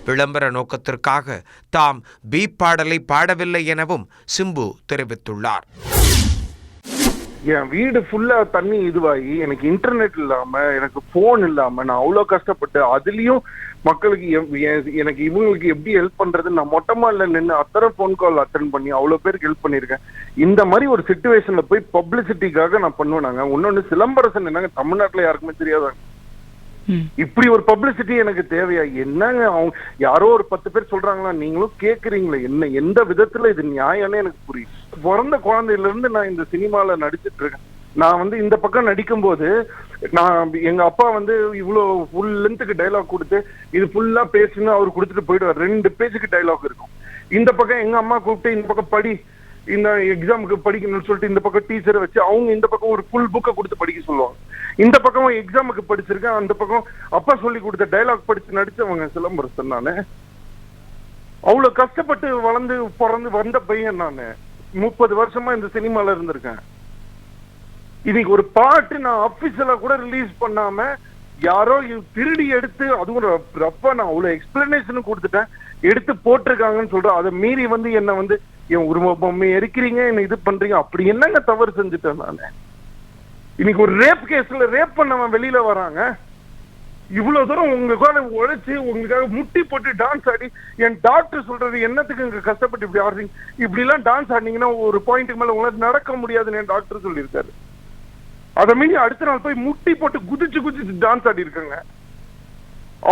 விளம்பர நோக்கத்திற்காக தாம் பி பாடலை பாடவில்லை எனவும் சிம்பு தெரிவித்துள்ளார். என் வீடு ஃபுல்லா தண்ணி இதுவாகி எனக்கு இன்டர்நெட் இல்லாம எனக்கு போன் இல்லாம நான் அவ்வளவு கஷ்டப்பட்டு அதுலயும் மக்களுக்கு எனக்கு இவங்களுக்கு எப்படி ஹெல்ப் பண்றது நான் மொட்டை மாடில நின்று அத்தனை போன் கால் அட்டன் பண்ணி அவ்வளவு பேருக்கு ஹெல்ப் பண்ணிருக்கேன். இந்த மாதிரி ஒரு சிச்சுவேஷன்ல போய் பப்ளிசிட்டிக்காக நான் பண்ணுவேனாங்க. இன்னொன்னு சிலம்பரசன் என்னங்க தமிழ்நாட்டுல யாருக்குமே தெரியாதாங்க. இப்படி ஒரு பப்ளிசிட்டி எனக்கு தேவையா? என்னங்க அவங்க யாரோ ஒரு 10 பேர் சொல்றாங்களா, நீங்களும் கேக்குறீங்களா? என்ன எந்த விதத்துல இது நியாயம்னு எனக்கு புரியும். பிறந்த குழந்தையில இருந்து நான் இந்த சினிமால நடிச்சிட்டு இருக்கேன். நான் இந்த பக்கம் நடிக்கும் போது நான் எங்க அப்பா இவ்வளவு ஃபுல் லென்த்துக்கு டைலாக் கொடுத்து இது ஃபுல்லா பேசுன்னு அவர் கொடுத்துட்டு போயிடுவார். 2 பேஜுக்கு டைலாக் இருக்கும். இந்த பக்கம் எங்க அம்மா கூப்பிட்டு இந்த பக்கம் படி, இந்த எக்ஸாமுக்கு படிக்கணும்னு சொல்லிட்டு இந்த பக்கம் டீச்சரை வச்சு அவங்க இந்த பக்கம் ஒரு ஃபுல் புக்கை கொடுத்து படிக்க சொல்லுவாங்க. இந்த பக்கம் எக்ஸாமுக்கு படிச்சிருக்கேன், அந்த பக்கம் அப்பா சொல்லி கொடுத்த டைலாக் படிச்சு நடிச்சவங்க சிலம்பரசன். நானு அவ்வளவு கஷ்டப்பட்டு வளர்ந்து பிறந்து வந்த பையன். நானு 30 வருஷமா இந்த சினிமால இருந்திருக்கேன். இன்னைக்கு ஒரு பாட்டு நான் அபிஷியலா கூட ரிலீஸ் பண்ணாம யாரோ திருடி எடுத்து, அதுவும் ரப்பா நான் அவ்வளவு எக்ஸ்பிளனேஷன் கொடுத்துட்டேன், எடுத்து போட்டிருக்காங்கன்னு சொல்றேன். அதை மீறி என்ன என் உருவ பொம்மை எரிக்கிறீங்க, என்ன இது பண்றீங்க, அப்படி என்னங்க தவறு செஞ்சுட்டேன் நானு? இன்னைக்கு ஒரு ரேப் கேஸ்ல ரேப் பண்ணவன் வெளியில வராங்க. இவ்வளவு தூரம் உங்களுக்காக உழைச்சு உங்களுக்காக முட்டி போட்டு டான்ஸ் ஆடி, என் டாக்டர் சொல்றது என்னத்துக்கு இங்க கஷ்டப்பட்டு இப்படி ஆடுறீங்க, இப்படி எல்லாம் டான்ஸ் ஆடினீங்கன்னா ஒரு பாயிண்ட்டுக்கு மேல உங்களுக்கு நடக்க முடியாதுன்னு என் டாக்டர் சொல்லியிருக்காரு. அதை மீறி அடுத்த நாள் போய் முட்டி போட்டு குதிச்சு டான்ஸ் ஆடி இருக்காங்க.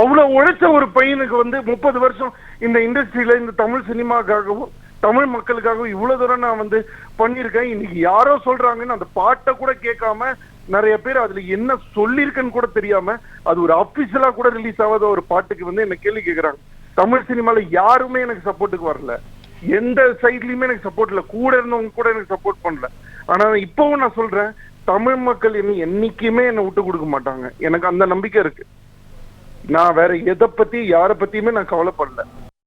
அவ்வளவு உழைச்ச ஒரு பையனுக்கு 30 வருஷம் இந்த இண்டஸ்ட்ரியில இந்த தமிழ் சினிமாக்காகவும் தமிழ் மக்களுக்காகவும் இவ்வளவு தூரம் நான் பண்ணிருக்கேன். இன்னைக்கு யாரோ சொல்றாங்கன்னு அந்த பாட்டை கூட கேட்காம நிறைய பேர் அதுல என்ன சொல்லிருக்குன்னு கூட தெரியாம அது ஒரு அபிஷியலா கூட ரிலீஸ் ஆகாத ஒரு பாட்டுக்கு என்ன கேள்வி கேட்கறாங்க. தமிழ் சினிமால யாருமே எனக்கு சப்போர்ட்டுக்கு வரல, எந்த சைட்லயுமே எனக்கு சப்போர்ட் இல்ல, கூட இருந்தவங்க கூட எனக்கு சப்போர்ட் பண்ணல. ஆனா இப்பவும் நான் சொல்றேன், தமிழ் மக்கள் என்னைக்குமே என்னை விட்டு கொடுக்க மாட்டாங்க. எனக்கு அந்த நம்பிக்கை இருக்கு. நான் வேற எதை பத்தி யாரை பத்தியுமே நான் கவலைப்படல.